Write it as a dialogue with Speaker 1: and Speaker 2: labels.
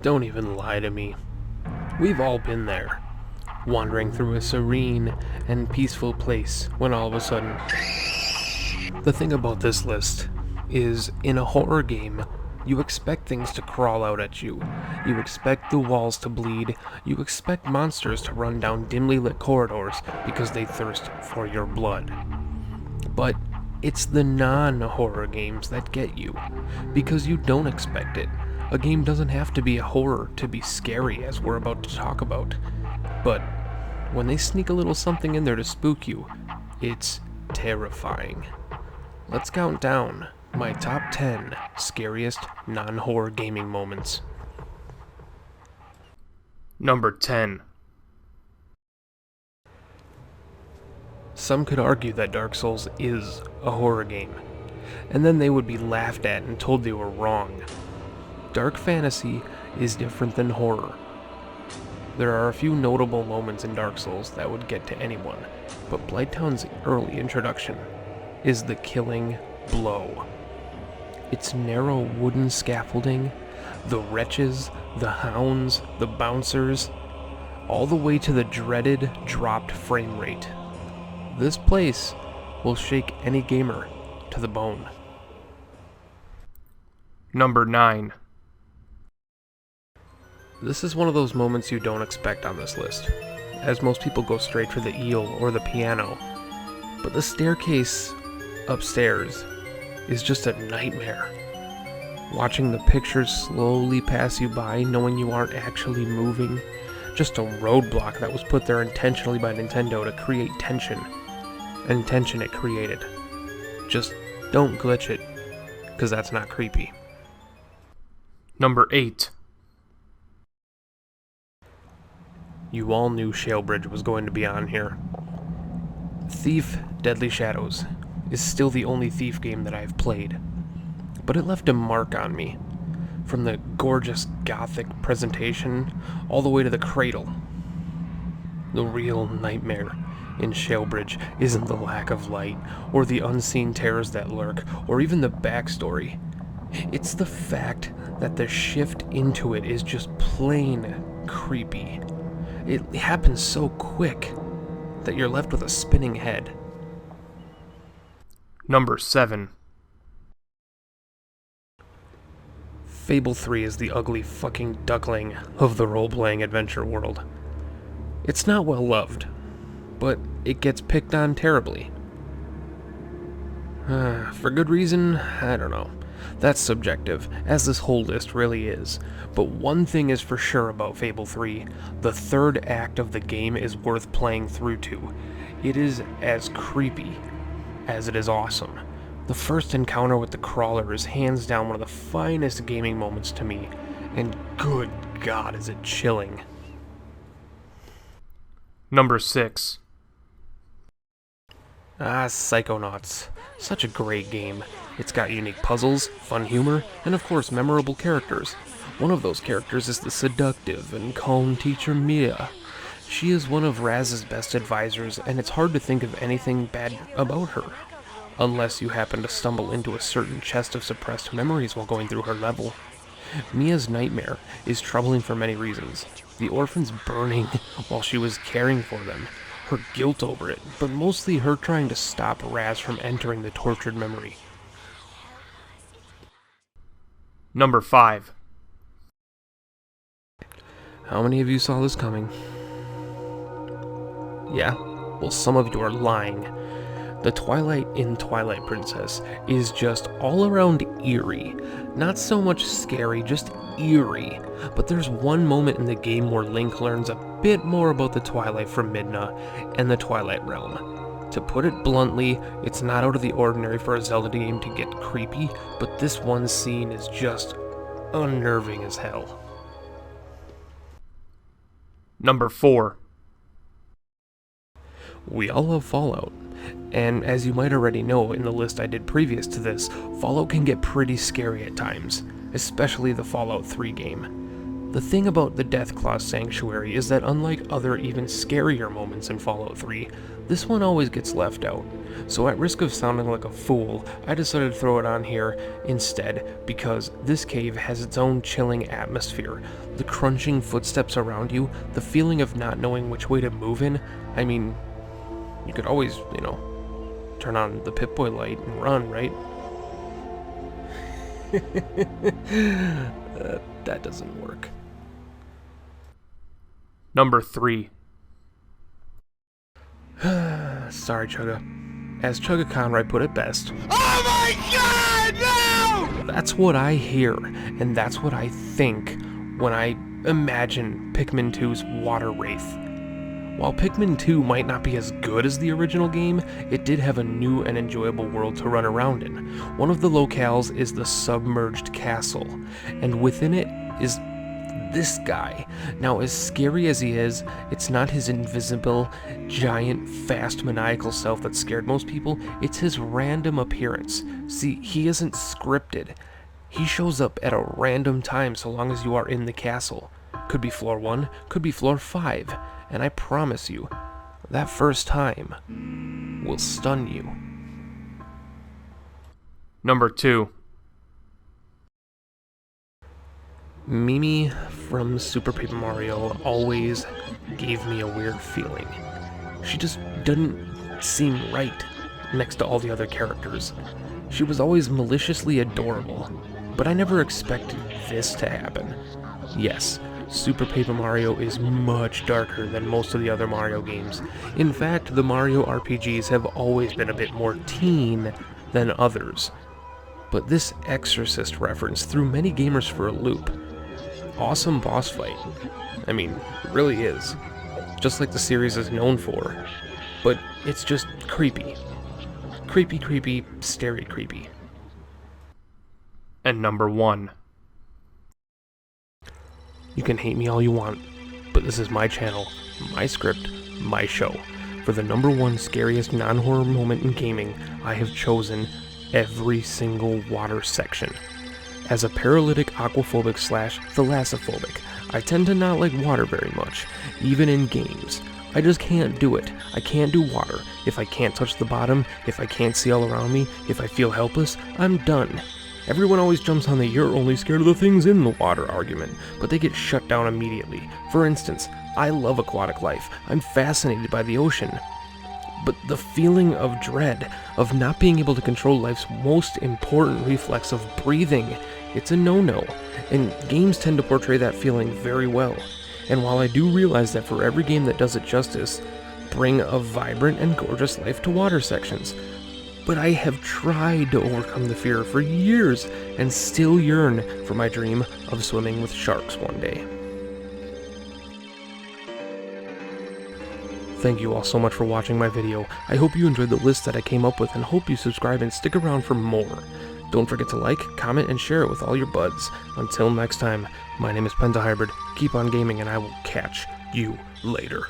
Speaker 1: Don't even lie to me. We've all been there, wandering through a serene and peaceful place when all of a sudden... The thing about this list is, in a horror game, you expect things to crawl out at you. You expect the walls to bleed. You expect monsters to run down dimly lit corridors because they thirst for your blood. But it's the non-horror games that get you, because you don't expect it. A game doesn't have to be a horror to be scary, as we're about to talk about. But when they sneak a little something in there to spook you, it's terrifying. Let's count down my top 10 scariest non-horror gaming moments.
Speaker 2: Number 10.
Speaker 1: Some could argue that Dark Souls is a horror game, and then they would be laughed at and told they were wrong. Dark fantasy is different than horror. There are a few notable moments in Dark Souls that would get to anyone, but Blighttown's early introduction is the killing blow. Its narrow wooden scaffolding, the wretches, the hounds, the bouncers, all the way to the dreaded dropped frame rate. This place will shake any gamer to the bone.
Speaker 2: Number 9.
Speaker 1: This is one of those moments you don't expect on this list, as most people go straight for the eel or the piano, but the staircase upstairs is just a nightmare. Watching the pictures slowly pass you by, knowing you aren't actually moving, just a roadblock that was put there intentionally by Nintendo to create tension, and tension it created. Just don't glitch it, because that's not creepy.
Speaker 2: Number 8.
Speaker 1: You all knew Shalebridge was going to be on here. Thief Deadly Shadows is still the only Thief game that I've played, but it left a mark on me, from the gorgeous gothic presentation all the way to the cradle. The real nightmare in Shalebridge isn't the lack of light, or the unseen terrors that lurk, or even the backstory. It's the fact that the shift into it is just plain creepy. It happens so quick that you're left with a spinning head.
Speaker 2: Number 7.
Speaker 1: Fable 3 is the ugly fucking duckling of the role-playing adventure world. It's not well loved, but it gets picked on terribly. For good reason? I don't know. That's subjective, as this whole list really is. But one thing is for sure about Fable 3, the third act of the game is worth playing through to. It is as creepy as it is awesome. The first encounter with the crawler is hands down one of the finest gaming moments to me, and good God is it chilling.
Speaker 2: Number 6.
Speaker 1: Psychonauts. Such a great game. It's got unique puzzles, fun humor, and of course memorable characters. One of those characters is the seductive and calm teacher Mia. She is one of Raz's best advisors, and it's hard to think of anything bad about her, unless you happen to stumble into a certain chest of suppressed memories while going through her level. Mia's nightmare is troubling for many reasons. The orphans burning while she was caring for them, her guilt over it, but mostly her trying to stop Raz from entering the tortured memory.
Speaker 2: Number 5.
Speaker 1: How many of you saw this coming? Yeah? Well, some of you are lying. The Twilight in Twilight Princess is just all around eerie. Not so much scary, just eerie. But there's one moment in the game where Link learns a bit more about the Twilight from Midna and the Twilight Realm. To put it bluntly, it's not out of the ordinary for a Zelda game to get creepy, but this one scene is just unnerving as hell.
Speaker 2: Number 4.
Speaker 1: We all love Fallout, and as you might already know in the list I did previous to this, Fallout can get pretty scary at times, especially the Fallout 3 game. The thing about the Deathclaw Sanctuary is that unlike other even scarier moments in Fallout 3, this one always gets left out. So at risk of sounding like a fool, I decided to throw it on here instead because this cave has its own chilling atmosphere. The crunching footsteps around you, the feeling of not knowing which way to move in. I mean, you could always, turn on the Pip-Boy light and run, right? That doesn't work.
Speaker 2: Number 3.
Speaker 1: Sorry, Chugga. As Chugga Conroy put it best,
Speaker 3: Oh my God, no!
Speaker 1: that's what I hear, and that's what I think when I imagine Pikmin 2's Water Wraith. While Pikmin 2 might not be as good as the original game, it did have a new and enjoyable world to run around in. One of the locales is the submerged castle, and within it is this guy. Now, as scary as he is, it's not his invisible, giant, fast, maniacal self that scared most people, it's his random appearance. See, he isn't scripted. He shows up at a random time so long as you are in the castle. Could be floor 1, could be floor 5, and I promise you, that first time will stun you.
Speaker 2: Number 2.
Speaker 1: Mimi from Super Paper Mario always gave me a weird feeling. She just didn't seem right next to all the other characters. She was always maliciously adorable, but I never expected this to happen. Yes, Super Paper Mario is much darker than most of the other Mario games. In fact, the Mario RPGs have always been a bit more teen than others. But this Exorcist reference threw many gamers for a loop. Awesome boss fight. I mean, it really is. Just like the series is known for. But it's just creepy. Creepy, creepy, scary creepy.
Speaker 2: And number 1.
Speaker 1: You can hate me all you want, but this is my channel, my script, my show. For the number 1 scariest non-horror moment in gaming, I have chosen every single water section. As a paralytic aquaphobic / thalassophobic, I tend to not like water very much, even in games. I just can't do it. I can't do water. If I can't touch the bottom, if I can't see all around me, if I feel helpless, I'm done. Everyone always jumps on the "you're only scared of the things in the water" argument, but they get shut down immediately. For instance, I love aquatic life. I'm fascinated by the ocean. But the feeling of dread, of not being able to control life's most important reflex of breathing, it's a no-no, and games tend to portray that feeling very well. And while I do realize that for every game that does it justice, bring a vibrant and gorgeous life to water sections, but I have tried to overcome the fear for years and still yearn for my dream of swimming with sharks one day. Thank you all so much for watching my video. I hope you enjoyed the list that I came up with and hope you subscribe and stick around for more. Don't forget to like, comment, and share it with all your buds. Until next time, my name is PentaHybrid. Keep on gaming and I will catch you later.